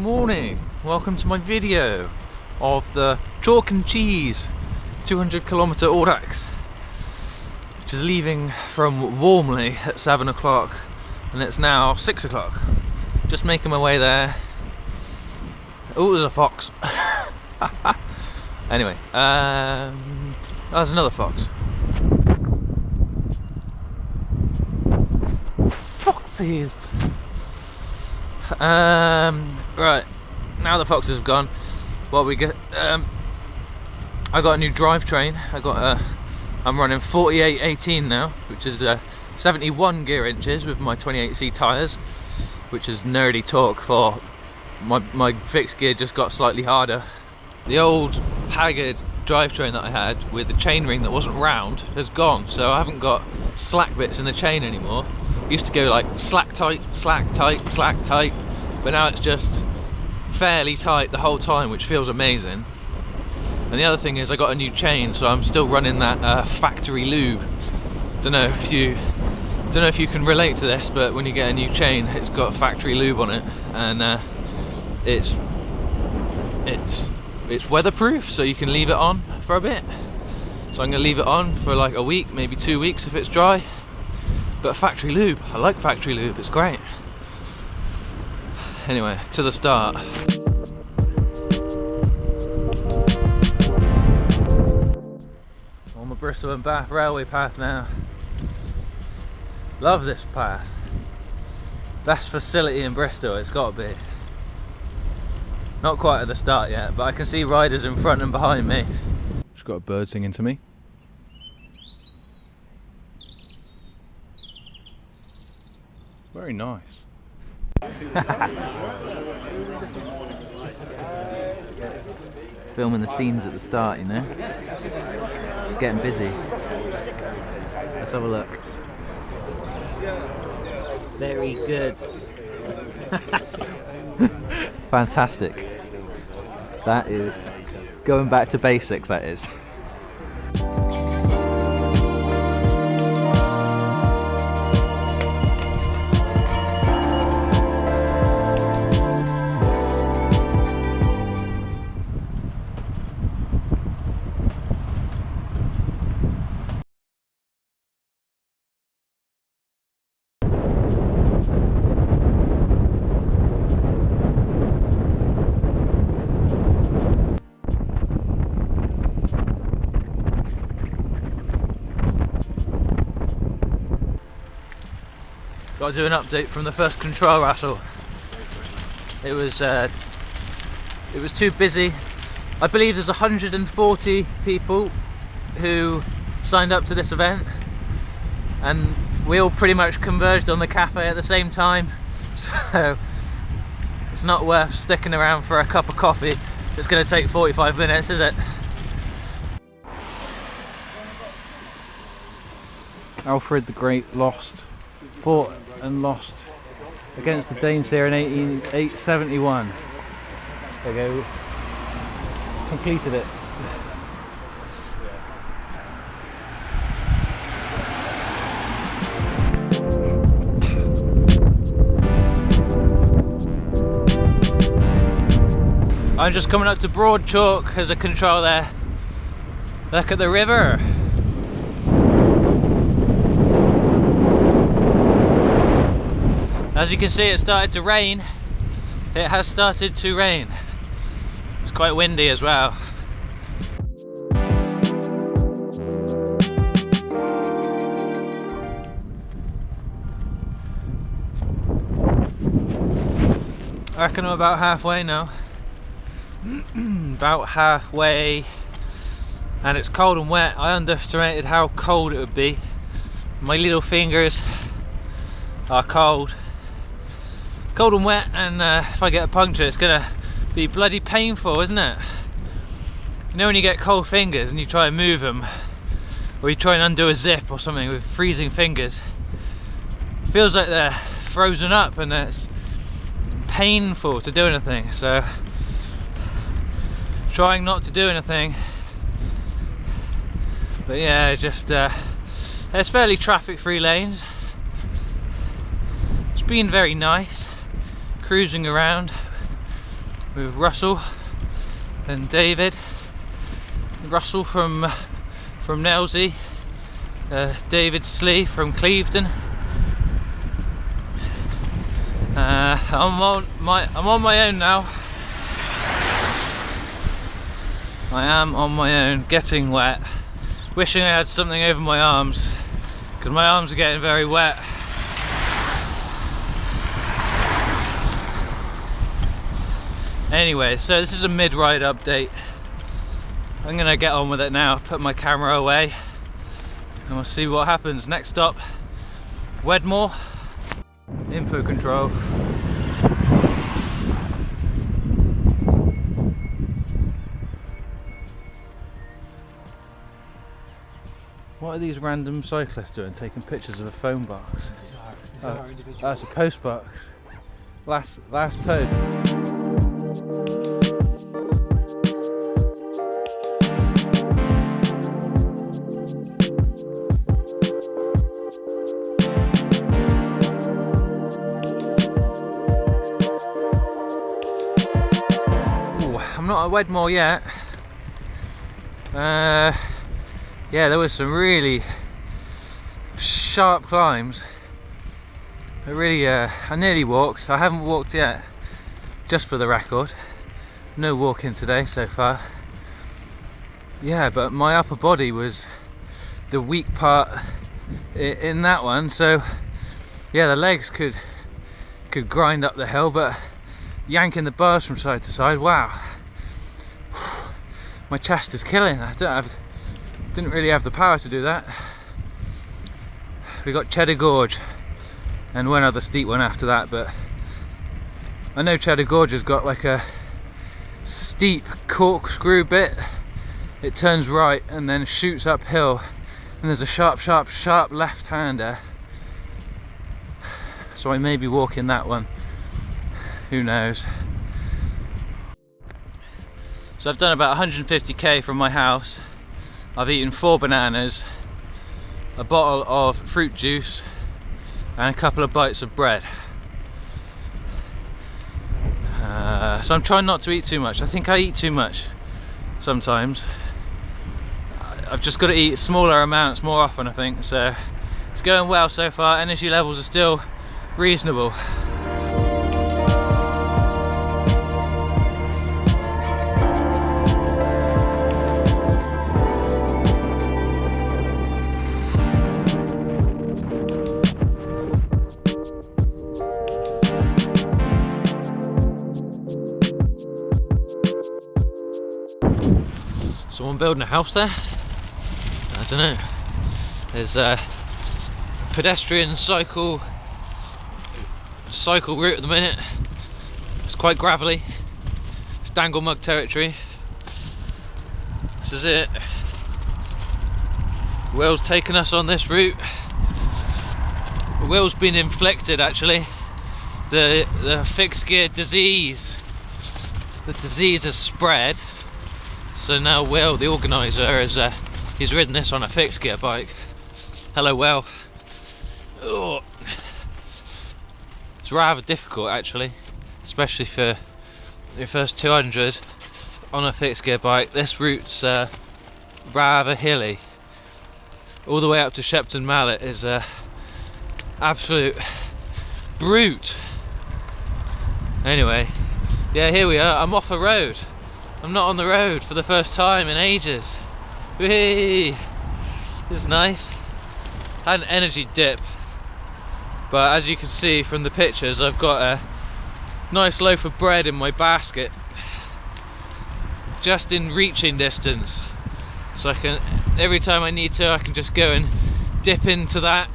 morning, welcome to my video of the Chalke Cheese 200km audax, which is leaving from Warmley at 7 o'clock and it's now 6 o'clock. Just making my way there. Oh, there's a fox. Anyway, there's another fox. Foxes! Right, now the foxes have gone, what we get, I got a new drivetrain. I'm running 4818 now, which is 71 gear inches with my 28C tyres, which is nerdy talk for my fixed gear just got slightly harder. The old haggard drivetrain that I had with the chainring that wasn't round has gone, so I haven't got slack bits in the chain anymore. It used to go like slack tight, slack tight, slack tight, but now it's just fairly tight the whole time, which feels amazing. And the other thing is I got a new chain, so I'm still running that factory lube. Don't know if you can relate to this, but when you get a new chain, it's got factory lube on it, and it's weatherproof, so you can leave it on for a bit. So I'm gonna leave it on for like a week, maybe 2 weeks if it's dry. But factory lube, I like factory lube, it's great. Anyway, to the start. On the Bristol and Bath railway path now. Love this path. Best facility in Bristol, it's got to be. Not quite at the start yet, but I can see riders in front and behind me. Just got a bird singing to me. Very nice. Filming the scenes at the start, you know. It's getting busy. Let's have a look. Very good. Fantastic. That is going back to basics, that is. Got to do an update from the first control rattle. It was too busy. I believe there's 140 people who signed up to this event, and we all pretty much converged on the cafe at the same time, so it's not worth sticking around for a cup of coffee. It's going to take 45 minutes, is it? Alfred the Great fought and lost against the Danes here in 871. There you go. Completed it. I'm just coming up to Broad Chalk as a control there. Look at the river. As you can see, it started to rain. It has started to rain. It's quite windy as well. I reckon I'm about halfway now. About halfway. And it's cold and wet. I underestimated how cold it would be. My little fingers are cold. Cold and wet, and if I get a puncture it's gonna be bloody painful, isn't it? You know when you get cold fingers and you try and move them, or you try and undo a zip or something with freezing fingers, it feels like they're frozen up and it's painful to do anything, so trying not to do anything. But yeah, just there's fairly traffic free lanes. It's been very nice cruising around. with Russell and David. Russell from Nelsey, David Slee from Clevedon. I'm on my own now. I am on my own, getting wet. Wishing I had something over my arms, because my arms are getting very wet. Anyway, so this is a mid-ride update. I'm gonna get on with it now, put my camera away, and we'll see what happens. Next stop, Wedmore. Info control. What are these random cyclists doing, taking pictures of a phone box? These are individual. That's a post box. Last post. I'm not at Wedmore yet. Yeah, there was some really sharp climbs. I nearly walked. I haven't walked yet, just for the record. No walking today so far. Yeah, but my upper body was the weak part in that one. So yeah, the legs could grind up the hill, but yanking the bars from side to side, wow. My chest is killing. Didn't really have the power to do that. We got Cheddar Gorge and one other steep one after that, but I know Cheddar Gorge has got like a steep corkscrew bit. It turns right and then shoots uphill, and there's a sharp left-hander. So I may be walking that one. Who knows? So I've done about 150k from my house. I've eaten 4 bananas, a bottle of fruit juice, and a couple of bites of bread. So I'm trying not to eat too much. I think I eat too much sometimes. I've just got to eat smaller amounts more often, I think. So it's going well so far. Energy levels are still reasonable. Someone building a house there? I don't know. There's a pedestrian cycle route at the minute. It's quite gravelly. It's dangle mug territory. This is it. Will's taken us on this route. Will's been inflicted, actually. The fixed gear disease. The disease has spread. So now Will, the organiser, he's ridden this on a fixed gear bike. Hello, Will. Oh. It's rather difficult, actually, especially for your first 200 on a fixed gear bike. This route's rather hilly. All the way up to Shepton Mallet is absolute brute. Anyway, yeah, here we are. I'm off a road. I'm not on the road for the first time in ages. Whee! This is nice. Had an energy dip, but as you can see from the pictures, I've got a nice loaf of bread in my basket, just in reaching distance. So I can, every time I need to, I can just go and dip into that,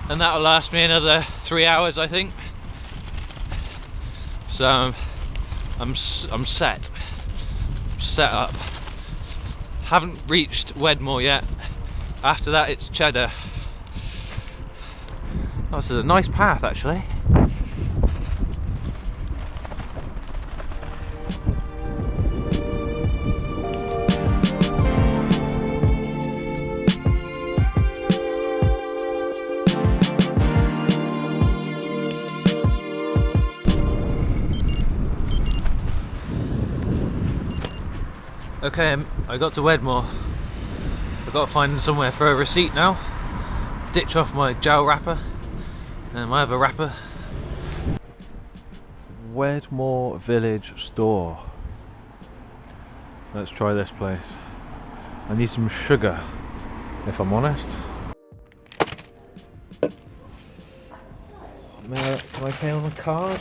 and that'll last me another 3 hours, I think. So I'm set up. Haven't reached Wedmore yet. After that it's Cheddar. Oh, this is a nice path, actually. Okay, I got to Wedmore. I've got to find somewhere for a receipt now. Ditch off my gel wrapper and my other wrapper. Wedmore Village Store. Let's try this place. I need some sugar, if I'm honest. Can I pay on a card?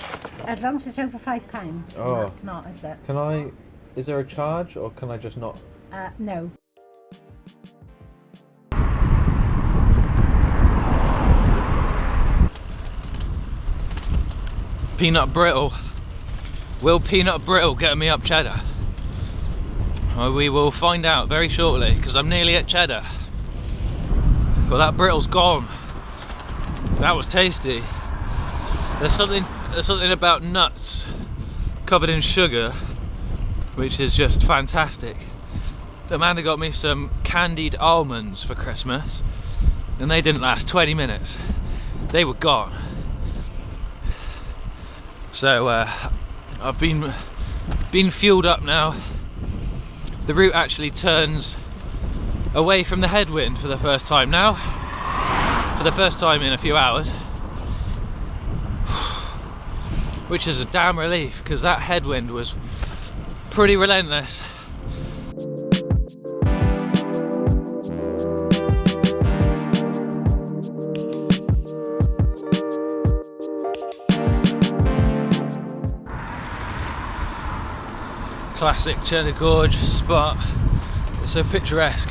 As long as it's over £5. Oh. That's not, is it? Can I? Is there a charge, or can I just not? No. Peanut brittle. Will peanut brittle get me up cheddar? Well, we will find out very shortly, because I'm nearly at cheddar. Well, that brittle's gone. That was tasty. There's something about nuts covered in sugar which is just fantastic. Amanda got me some candied almonds for Christmas, and they didn't last 20 minutes. They were gone. So I've been fueled up now. The route actually turns away from the headwind for the first time now. For the first time in a few hours. Which is a damn relief, because that headwind was pretty relentless. Classic Cheddar Gorge spot. It's so picturesque.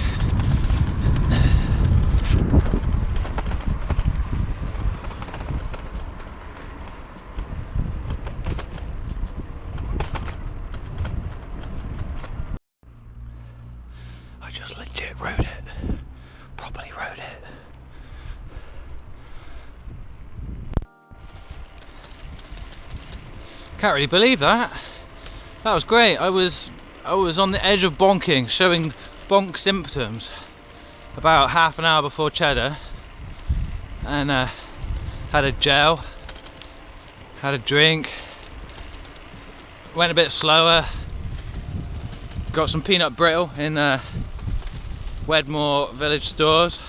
I just legit rode it. Properly rode it. Can't really believe that. That was great. I was on the edge of bonking, showing bonk symptoms about half an hour before cheddar, and had a gel, had a drink, went a bit slower, got some peanut brittle in Wedmore Village stores,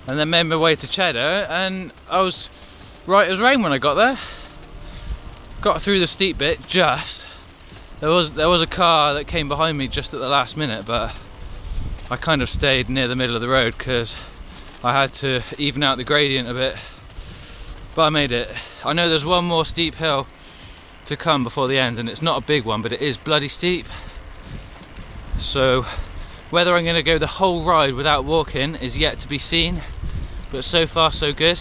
and then made my way to cheddar, and I was right as rain when I got there. Got through the steep bit just. There was a car that came behind me just at the last minute, but I kind of stayed near the middle of the road because I had to even out the gradient a bit. But I made it. I know there's one more steep hill to come before the end, and it's not a big one, but it is bloody steep. So whether I'm going to go the whole ride without walking is yet to be seen, but so far so good.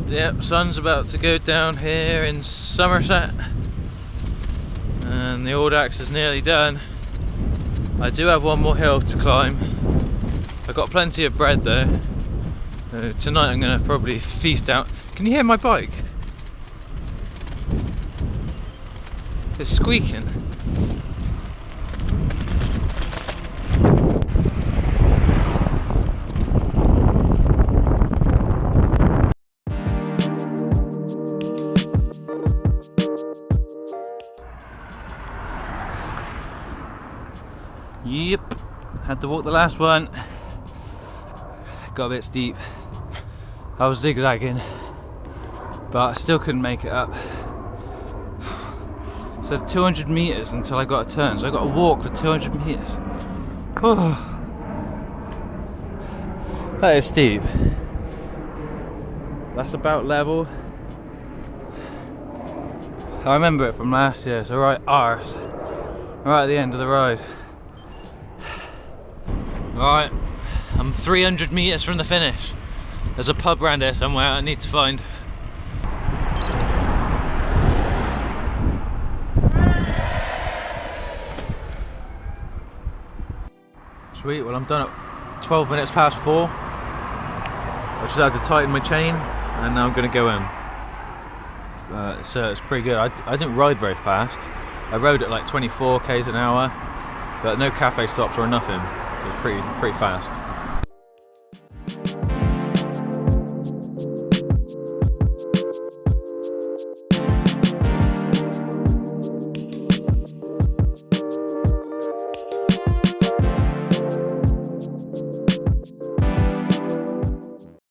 Yep, sun's about to go down here in Somerset, and the audax is nearly done. I do have one more hill to climb. I've got plenty of bread though. Tonight I'm going to probably feast out. Can you hear my bike? It's squeaking. Yep, had to walk the last one. Got a bit steep. I was zigzagging, but I still couldn't make it up. It says 200 meters until I got a turn, so I got to walk for 200 meters. That is steep. That's about level. I remember it from last year, so right arse. Right at the end of the ride. Right, I'm 300 meters from the finish. There's a pub around here somewhere I need to find. Sweet, well I'm done at 12 minutes past 4. I just had to tighten my chain and now I'm going to go in. So it's pretty good. I didn't ride very fast. I rode at like 24 k's an hour, but no cafe stops or nothing. It was pretty fast.